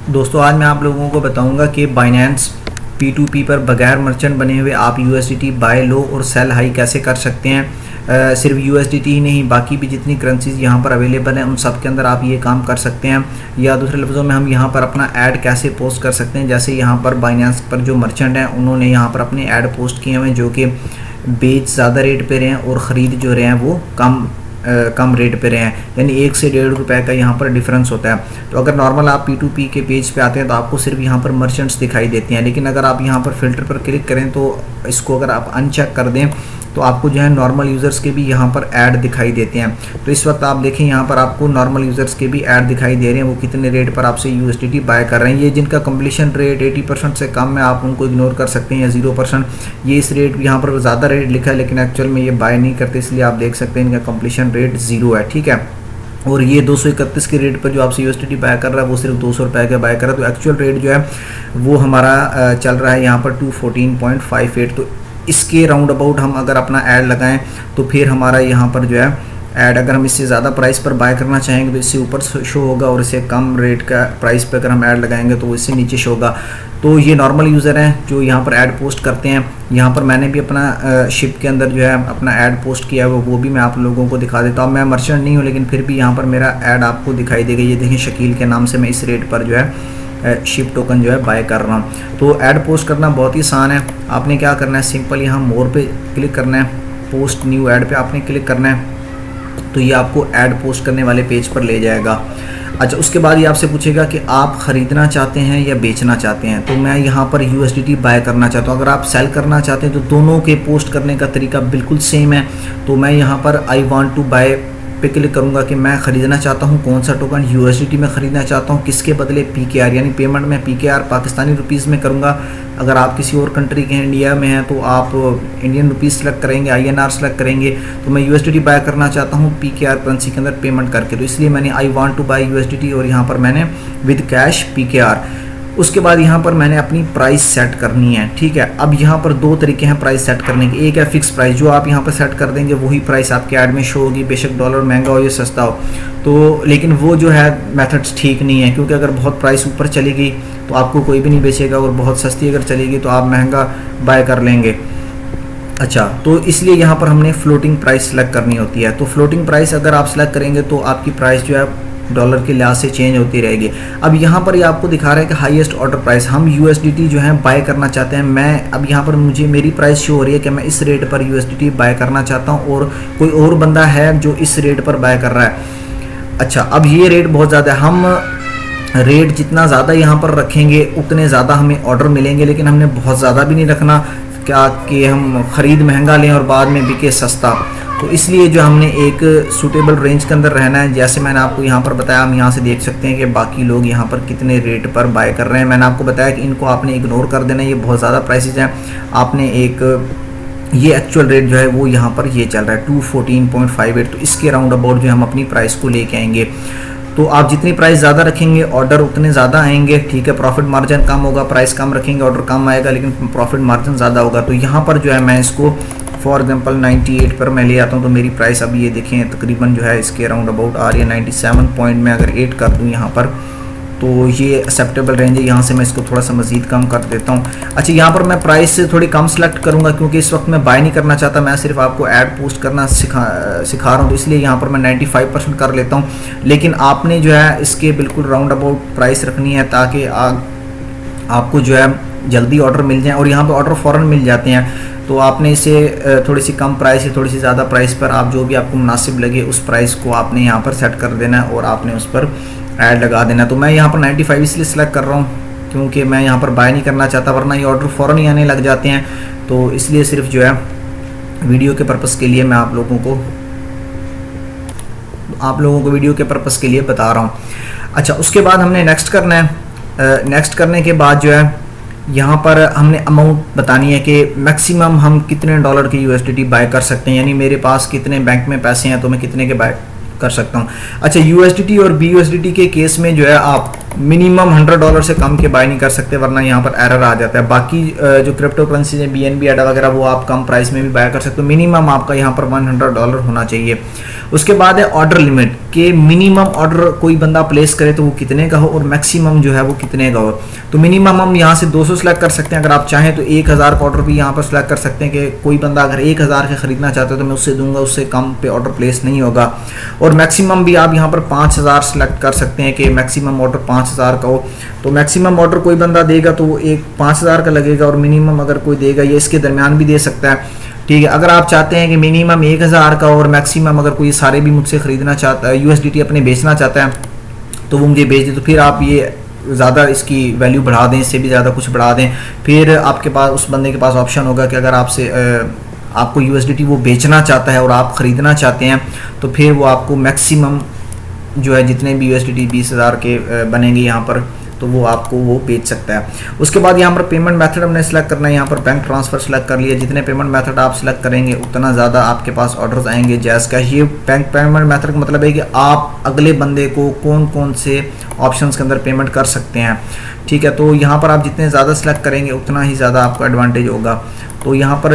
दोस्तों आज मैं आप लोगों को बताऊंगा कि बाइनेंस P2P पर बगैर मर्चेंट बने हुए आप USDT बाय लो और सेल हाई कैसे कर सकते हैं। सिर्फ USDT ही नहीं, बाकी भी जितनी करेंसीज यहाँ पर अवेलेबल हैं उन सब के अंदर आप ये काम कर सकते हैं। या दूसरे लफ्ज़ों में हम यहाँ पर अपना ऐड कैसे पोस्ट कर सकते हैं। जैसे यहाँ पर बाइनेंस पर जो मर्चेंट हैं उन्होंने यहाँ पर अपने ऐड पोस्ट किए हुए हैं जो कि बेच ज़्यादा रेट पे रहे हैं और ख़रीद जो रहे हैं वो कम रेट पे रहे हैं, यानी 1 से 1.5 रुपये का यहाँ पर डिफरेंस होता है। तो अगर नॉर्मल आप P2P के पेज पे आते हैं तो आपको सिर्फ यहाँ पर मर्चेंट्स दिखाई देते हैं, लेकिन अगर आप यहाँ पर फिल्टर पर क्लिक करें तो इसको अगर आप अनचेक कर दें तो आपको जो है नॉर्मल यूज़र्स के भी यहाँ पर ऐड दिखाई देते हैं। तो इस वक्त आप देखें यहाँ पर आपको नॉर्मल यूज़र्स के भी ऐड दिखाई दे रहे हैं, वो कितने रेट पर आपसे USDT बाय कर रहे हैं। ये जिनका कंप्लीशन रेट 80% से कम है आप उनको इग्नोर कर सकते हैं, या 0%। ये इस रेट यहाँ पर ज़्यादा रेट लिखा है लेकिन एक्चुअल में ये बाय नहीं करते, इसलिए आप देख सकते हैं इनका कंप्लीशन रेट 0 है, ठीक है। और ये 231 के रेट पर जो आपसे USDT बाय कर रहा है वो सिर्फ 200 रुपये का बाय कर रहा है। तो एक्चुअल रेट जो है वो हमारा चल रहा है यहाँ पर 214.58। तो इसके राउंड अबाउट हम अगर अपना ऐड लगाएं तो फिर हमारा यहाँ पर जो है ऐड, अगर हम इससे ज़्यादा प्राइस पर बाय करना चाहेंगे तो इससे ऊपर शो होगा, और इससे कम रेट का प्राइस पर अगर हम ऐड लगाएंगे तो इससे नीचे शो होगा। तो ये नॉर्मल यूज़र हैं जो यहाँ पर ऐड पोस्ट करते हैं। यहाँ पर मैंने भी अपना शिप के अंदर जो है अपना ऐड पोस्ट किया है, वो भी मैं आप लोगों को दिखा देता हूँ। मैं मर्चेंट नहीं हूँ लेकिन फिर भी यहाँ पर मेरा ऐड आपको दिखाई देगा। ये देखें, शकील के नाम से मैं इस रेट पर जो है शिप टोकन जो है बाय कर रहा हूँ। तो ऐड पोस्ट करना बहुत ही आसान है। आपने क्या करना है, सिंपल यहाँ मोर पे क्लिक करना है, पोस्ट न्यू ऐड पे आपने क्लिक करना है, तो ये आपको ऐड पोस्ट करने वाले पेज पर ले जाएगा। अच्छा, उसके बाद ये आपसे पूछेगा कि आप ख़रीदना चाहते हैं या बेचना चाहते हैं। तो मैं यहाँ पर USDT बाय करना चाहता हूँ। अगर आप सेल करना चाहते हैं तो दोनों के पोस्ट करने का तरीका बिल्कुल सेम है। तो मैं यहाँ पर आई वांट टू बाय पे क्लिक करूँगा कि मैं ख़रीदना चाहता हूँ कौन सा टोकन, USDT में ख़रीदना चाहता हूँ, किसके बदले PKR, यानी पेमेंट में PKR पाकिस्तानी रुपीज़ में करूँगा। अगर आप किसी और कंट्री के इंडिया में हैं तो आप इंडियन रुपीज़ सेलेक्ट करेंगे, INR सेलेक्ट करेंगे। तो मैं USDT बाय करना चाहता हूँ PKR करेंसी के अंदर पेमेंट करके, तो इसलिए मैंने I want to buy USDT और यहाँ पर मैंने विद कैश PKR। उसके बाद यहाँ पर मैंने अपनी प्राइस सेट करनी है, ठीक है। अब यहाँ पर दो तरीके हैं प्राइस सेट करने के। एक है फिक्स प्राइस, जो आप यहाँ पर सेट कर देंगे वही प्राइस आपके ऐड में शो होगी, बेशक डॉलर महंगा हो या सस्ता हो। तो लेकिन वो जो है मेथड्स ठीक नहीं है, क्योंकि अगर बहुत प्राइस ऊपर चली गई तो आपको कोई भी नहीं बेचेगा, और बहुत सस्ती अगर चलेगी तो आप महंगा बाय कर लेंगे। अच्छा, तो इसलिए यहाँ पर हमने फ्लोटिंग प्राइस सेलेक्ट करनी होती है। तो फ्लोटिंग प्राइस अगर आप सेलेक्ट करेंगे तो आपकी प्राइस जो है डॉलर के लिहाज से चेंज होती रहेगी। अब यहाँ पर ये आपको दिखा रहा है कि हाईएस्ट ऑर्डर प्राइस, हम USDT जो है बाय करना चाहते हैं। मैं अब यहाँ पर मेरी प्राइस शो हो रही है कि मैं इस रेट पर USDT बाय करना चाहता हूँ, और कोई और बंदा है जो इस रेट पर बाय कर रहा है। अच्छा, अब ये रेट बहुत ज़्यादा है, हम रेट जितना ज़्यादा यहाँ पर रखेंगे उतने ज़्यादा हमें ऑर्डर मिलेंगे, लेकिन हमने बहुत ज़्यादा भी नहीं रखना क्या कि हम ख़रीद महंगा लें और बाद में बिके सस्ता। तो इसलिए जो हमने एक सूटेबल रेंज के अंदर रहना है। जैसे मैंने आपको यहाँ पर बताया, हम यहाँ से देख सकते हैं कि बाकी लोग यहाँ पर कितने रेट पर बाय कर रहे हैं। मैंने आपको बताया कि इनको आपने इग्नोर कर देना, ये बहुत ज़्यादा प्राइसेज हैं। आपने ये एक्चुअल रेट जो है वो यहाँ पर ये चल रहा है 214.58। तो इसके राउंड अबाउट जो हम अपनी प्राइस को लेके आएंगे। तो आप जितनी प्राइस ज़्यादा रखेंगे ऑर्डर उतने ज़्यादा आएंगे, ठीक है। प्रॉफिट मार्जिन कम होगा, प्राइस कम रखेंगे ऑर्डर कम आएगा, लेकिन प्रॉफिट मार्जिन ज़्यादा होगा। तो यहाँ पर जो है मैं इसको फॉर एग्जांपल 98 पर मैं ले आता हूँ, तो मेरी प्राइस अभी ये देखें तकरीबन जो है इसके राउंड अबाउट आ रही है 97 पॉइंट में। अगर 8 कर दूँ यहाँ पर तो ये एक्सेप्टेबल रेंज है। यहाँ से मैं इसको थोड़ा सा मज़ीद कम कर देता हूँ। अच्छा, यहाँ पर मैं प्राइस थोड़ी कम सेलेक्ट करूँगा क्योंकि इस वक्त मैं बाय नहीं करना चाहता, मैं सिर्फ आपको ऐड पोस्ट करना सिखा रहा हूँ। तो इसलिए यहाँ पर मैं 95% कर लेता हूँ। लेकिन आपने जो है इसके बिल्कुल राउंड अबाउट प्राइस रखनी है ताकि आपको जो है जल्दी ऑर्डर मिल जाए, और यहाँ पर ऑर्डर फ़ौरन मिल जाते हैं। तो आपने इसे थोड़ी सी कम प्राइस या थोड़ी सी ज़्यादा प्राइस पर आप जो भी आपको मुनासिब लगे उस प्राइस को आपने यहाँ पर सेट कर देना है और आपने उस पर ऐड लगा देना। तो मैं यहाँ पर 95 इसलिए सेलेक्ट कर रहा हूँ क्योंकि मैं यहाँ पर बाय नहीं करना चाहता, वरना ये ऑर्डर फ़ौरन ही आने लग जाते हैं। तो इसलिए सिर्फ जो है वीडियो के पर्पज़ के लिए मैं आप लोगों को वीडियो के पर्पज़ के लिए बता रहा हूँ। अच्छा, उसके बाद हमने नेक्स्ट करना है। नेक्स्ट करने के बाद जो है यहाँ पर हमने अमाउंट बतानी है कि मैक्सिमम हम कितने डॉलर की USDT बाय कर सकते हैं, यानी मेरे पास कितने बैंक में पैसे हैं तो मैं कितने के बाय कर सकता हूँ। अच्छा, USDT और BUSDT के केस में जो है आप मिनिमम $100 से कम के बाय नहीं कर सकते, वरना यहाँ पर एरर आ जाता है। बाकी जो क्रिप्टो करेंसी है BNB ADA वगैरह वो आप कम प्राइस में भी बाय कर सकते हो। मिनिमम आपका यहाँ पर $100 होना चाहिए। उसके बाद है ऑर्डर लिमिट के मिनिमम ऑर्डर कोई बंदा प्लेस करे तो वो कितने का हो और मैक्सिमम जो है वो कितने का हो। तो मिनिमम हम यहाँ से 200 सेलेक्ट कर सकते हैं, अगर आप चाहें तो 1000 का ऑर्डर भी यहाँ पर सेलेक्ट कर सकते हैं कि कोई बंदा अगर 1000 के खरीदना चाहता है तो मैं उससे दूंगा, उससे कम पे ऑर्डर प्लेस नहीं होगा। और मैक्सिमम भी आप यहाँ पर 5000 सेलेक्ट कर सकते हैं कि मैक्सिमम ऑर्डर 5000 का हो। तो मैक्सिमम ऑर्डर कोई बंदा देगा तो वो एक 5000 का लगेगा, और मिनिमम अगर कोई देगा ये इसके दरमियान भी दे सकता है। ठीक है, अगर आप चाहते हैं कि मिनिमम 1000 का और मैक्सिमम अगर कोई सारे भी मुझसे खरीदना चाहता है, USDT अपने बेचना चाहता है तो वो मुझे बेच दे, तो फिर आप ये ज़्यादा इसकी वैल्यू बढ़ा दें, इससे भी ज़्यादा कुछ बढ़ा दें। फिर आपके पास उस बंदे के पास ऑप्शन होगा कि अगर आपसे आपको USDT वो बेचना चाहता है और आप ख़रीदना चाहते हैं तो फिर वो आपको मैक्सिमम जो है जितने भी USDT 20,000 के बनेंगे यहाँ पर तो वो आपको वो बेच सकता है। उसके बाद यहाँ पर पेमेंट मेथड हमने सेलेक्ट करना है, यहाँ पर बैंक ट्रांसफ़र सेलेक्ट कर लिया। जितने पेमेंट मेथड आप सेलेक्ट करेंगे उतना ज़्यादा आपके पास ऑर्डर्स आएंगे जैज़ कैश। ये बैंक पेमेंट मेथड का मतलब है कि आप अगले बंदे को कौन कौन से ऑप्शंस के अंदर पेमेंट कर सकते हैं। ठीक है, तो यहाँ पर आप जितने ज़्यादा सेलेक्ट करेंगे उतना ही ज़्यादा आपका एडवांटेज होगा। तो यहाँ पर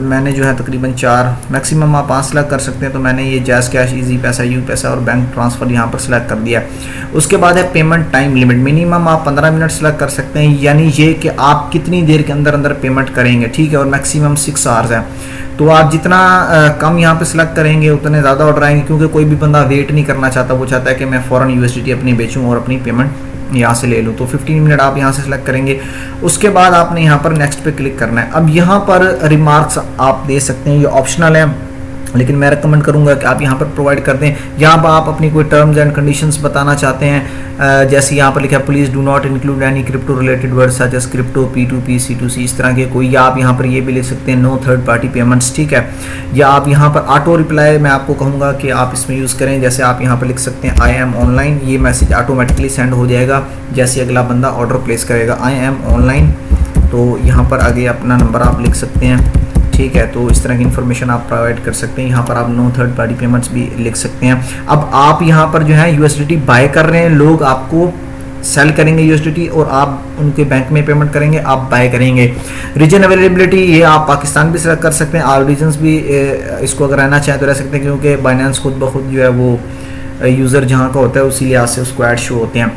मैंने जो है तकरीबन 4 मैक्सिमम आप 5 सेलेक्ट कर सकते हैं, तो मैंने ये जैज़ कैश, इजी पैसा, यू पैसा और बैंक ट्रांसफ़र यहाँ पर सेलेक्ट कर दिया। उसके बाद है पेमेंट टाइम लिमिट, मिनिमम आप 15 मिनट सेलेक्ट कर सकते हैं, यानी ये कि आप कितनी देर के अंदर अंदर पेमेंट करेंगे। ठीक है, और मैक्सिमम 6 आवर्स है। तो आप जितना कम यहाँ पे सिलेक्ट करेंगे उतने ज़्यादा ऑर्डर आएंगे, क्योंकि कोई भी बंदा वेट नहीं करना चाहता, वो चाहता है कि मैं फ़ौरन USDT अपनी बेचूँ और अपनी पेमेंट यहाँ से ले लूँ। तो 15 मिनट आप यहाँ से सिलेक्ट करेंगे। उसके बाद आपने यहाँ पर नेक्स्ट पे क्लिक करना है। अब यहाँ पर रिमार्क्स आप दे सकते हैं, ये ऑप्शनल है, लेकिन मैं रिकमेंड करूंगा कि आप यहाँ पर प्रोवाइड कर दें। यहाँ पर आप अपनी कोई टर्म्स एंड कंडीशंस बताना चाहते हैं, जैसे यहाँ पर लिखा है please do not include any crypto related word such as crypto, P2P, C2C, इस तरह के कोई, या आप यहाँ पर ये भी लिख सकते हैं नो थर्ड पार्टी पेमेंट्स। ठीक है, या आप यहाँ पर ऑटो रिप्लाई मैं आपको कहूँगा कि आप इसमें यूज़ करें, जैसे आप यहाँ पर लिख सकते हैं आई एम ऑनलाइन, ये मैसेज ऑटोमेटिकली सेंड हो जाएगा जैसे अगला बंदा ऑर्डर प्लेस करेगा, आई एम ऑनलाइन। तो यहाँ पर आगे अपना नंबर आप लिख सकते हैं। ठीक है, तो इस तरह की इन्फॉर्मेशन आप प्रोवाइड कर सकते हैं। यहाँ पर आप नो थर्ड पार्टी पेमेंट्स भी लिख सकते हैं। अब आप यहाँ पर जो है USDT बाय कर रहे हैं, लोग आपको सेल करेंगे USDT और आप उनके बैंक में पेमेंट करेंगे, आप बाय करेंगे। रीजन अवेलेबिलिटी, ये आप पाकिस्तान भी सेलेक्ट कर सकते हैं, ऑल रीजन्स भी इसको अगर रहना चाहें तो रह सकते हैं, क्योंकि बाइनेंस खुद ब खुद जो है वो यूज़र जहाँ का होता है उसी लिहाज से उसको ऐड शो होते हैं।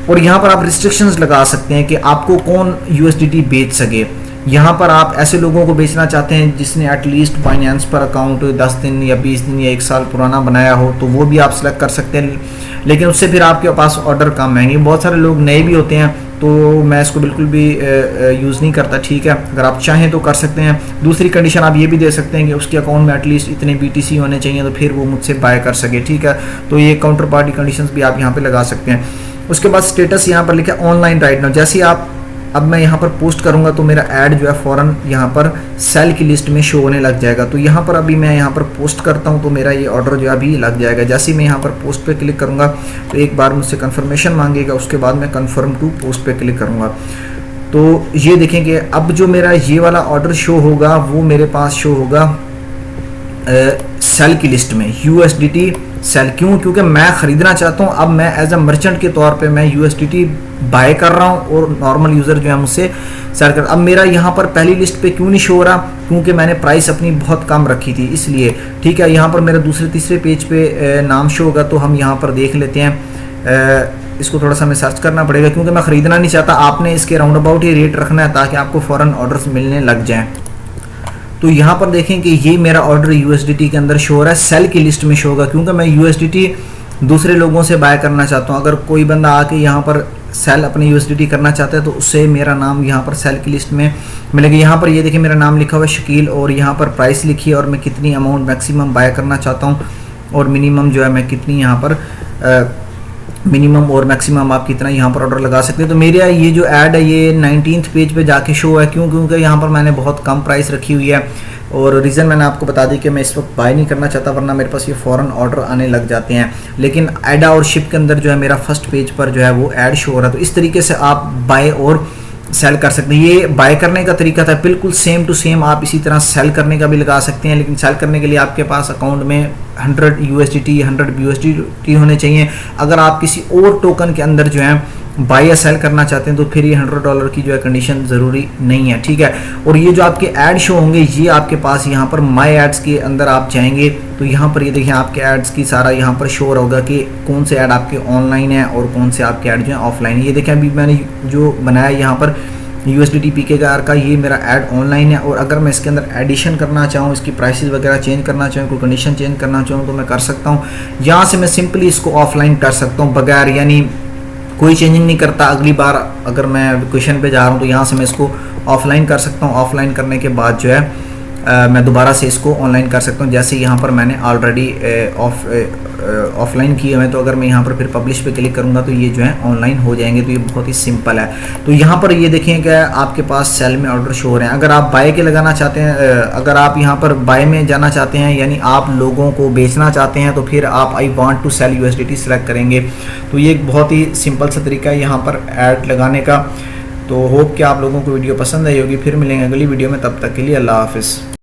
और यहाँ पर आप रिस्ट्रिक्शंस लगा सकते हैं कि आपको कौन USDT बेच सके। यहाँ पर आप ऐसे लोगों को बेचना चाहते हैं जिसने एटलीस्ट बाइनेंस पर अकाउंट 10 दिन या 20 दिन या 1 साल पुराना बनाया हो, तो वो भी आप सेलेक्ट कर सकते हैं, लेकिन उससे फिर आपके पास ऑर्डर कम आएंगे। बहुत सारे लोग नए भी होते हैं, तो मैं इसको बिल्कुल भी यूज़ नहीं करता। ठीक है, अगर आप चाहें तो कर सकते हैं। दूसरी कंडीशन आप ये भी दे सकते हैं कि उसके अकाउंट में एटलीस्ट इतने BTC होने चाहिए, तो फिर वो मुझसे बाय कर सके। ठीक है, तो ये काउंटर पार्टी कंडीशंस भी आप यहाँ पे लगा सकते हैं। उसके बाद स्टेटस यहाँ पर लिखा ऑनलाइन राइट नाउ, जैसे आप अब मैं यहाँ पर पोस्ट करूँगा तो मेरा ऐड जो है फ़ौरन यहाँ पर सेल की लिस्ट में शो होने लग जाएगा। तो यहाँ पर अभी मैं यहाँ पर पोस्ट करता हूँ तो मेरा ये ऑर्डर जो है अभी लग जाएगा। जैसे ही मैं यहाँ पर पोस्ट पे क्लिक करूँगा तो एक बार मुझसे कंफर्मेशन मांगेगा, उसके बाद मैं कंफर्म टू पोस्ट पे क्लिक करूँगा। तो ये देखेंगे अब जो मेरा ये वाला ऑर्डर शो होगा वो मेरे पास शो होगा सेल की लिस्ट में, USDT सेल। क्यों? क्योंकि मैं ख़रीदना चाहता हूँ। अब मैं एज अ मर्चेंट के तौर पे मैं USDT बाय कर रहा हूँ और नॉर्मल यूज़र जो है मुझसे सेल कर। अब मेरा यहाँ पर पहली लिस्ट पे क्यों नहीं शो हो रहा? क्योंकि मैंने प्राइस अपनी बहुत कम रखी थी इसलिए। ठीक है, यहाँ पर मेरा दूसरे तीसरे पेज पे नाम शो होगा, तो हम यहाँ पर देख लेते हैं। इसको थोड़ा सा हमें सर्च करना पड़ेगा क्योंकि मैं ख़रीदना नहीं चाहता। आपने इसके राउंड अबाउट ही रेट रखना है ताकि आपको फ़ौरन ऑर्डर्स मिलने लग जाएँ। तो यहाँ पर देखें कि ये मेरा ऑर्डर USDT के अंदर शो हो रहा है, सेल की लिस्ट में शो होगा, क्योंकि मैं USDT दूसरे लोगों से बाय करना चाहता हूँ। अगर कोई बंदा आके यहाँ पर सेल अपने USDT करना चाहता है तो उससे मेरा नाम यहाँ पर सेल की लिस्ट में मिलेगा। यहाँ पर ये देखिए मेरा नाम लिखा हुआ है शकील, और यहाँ पर प्राइस लिखी है और मैं कितनी अमाउंट मैक्सिमम बाय करना चाहता हूँ और मिनिमम जो है मैं कितनी यहाँ पर मिनिमम और मैक्सिमम आप कितना यहाँ पर ऑर्डर लगा सकते हैं। तो मेरा ये जो ऐड है ये 19th पेज पे जाके शो है। क्यों? क्योंकि यहाँ पर मैंने बहुत कम प्राइस रखी हुई है और रीज़न मैंने आपको बता दी कि मैं इस वक्त बाय नहीं करना चाहता, वरना मेरे पास ये फ़ौरन ऑर्डर आने लग जाते हैं। लेकिन एडा और शिप के अंदर जो है मेरा फर्स्ट पेज पर जो है वो ऐड शो हो रहा है। तो इस तरीके से आप बाय और सेल कर सकते हैं। ये बाय करने का तरीका था बिल्कुल सेम टू सेम। आप इसी तरह सेल करने का भी लगा सकते हैं, लेकिन सेल करने के लिए आपके पास अकाउंट में 100 USDT 100 USDT होने चाहिए। अगर आप किसी और टोकन के अंदर जो है बाय या सेल करना चाहते हैं तो फिर ये $100 की जो है कंडीशन ज़रूरी नहीं है, ठीक है। और ये जो आपके ऐड शो होंगे ये आपके पास यहाँ पर माय एड्स के अंदर आप जाएंगे तो यहाँ पर ये देखिए आपके एड्स की सारा यहाँ पर शो होगा कि कौन से ऐड आपके ऑनलाइन है और कौन से आपके ऐड जो है ऑफलाइन है। ये देखें अभी मैंने जो बनाया यहाँ पर USDT PKR का, ये मेरा ऐड ऑनलाइन है। और अगर मैं इसके अंदर एडिशन करना चाहूँ, इसकी प्राइसेस वगैरह चेंज करना चाहूँ, कोई कंडीशन चेंज करना चाहूँ तो मैं कर सकता हूँ। यहाँ से मैं सिंपली इसको ऑफलाइन कर सकता हूँ बगैर, यानी कोई चेंजिंग नहीं करता। अगली बार अगर मैं वेकेशन पे जा रहा हूँ तो यहाँ से मैं इसको ऑफलाइन कर सकता हूँ। ऑफलाइन करने के बाद जो है मैं दोबारा से इसको ऑनलाइन कर सकता हूँ। जैसे यहाँ पर मैंने ऑलरेडी ऑफलाइन किए हुए हैं तो अगर मैं यहाँ पर फिर पब्लिश पे क्लिक करूँगा तो ये जो है ऑनलाइन हो जाएंगे। तो ये बहुत ही सिंपल है। तो यहाँ पर ये देखें कि आपके पास सेल में ऑर्डर शो हो रहे हैं। अगर आप बाय के लगाना चाहते हैं, अगर आप यहाँ पर बाय में जाना चाहते हैं यानी आप लोगों को बेचना चाहते हैं तो फिर आप I want to sell USDT select करेंगे। तो ये एक बहुत ही सिंपल सा तरीका है यहाँ पर ऐड लगाने का। तो होप कि आप लोगों को वीडियो पसंद आई होगी। फिर मिलेंगे अगली वीडियो में, तब तक के लिए अल्लाह हाफिज़।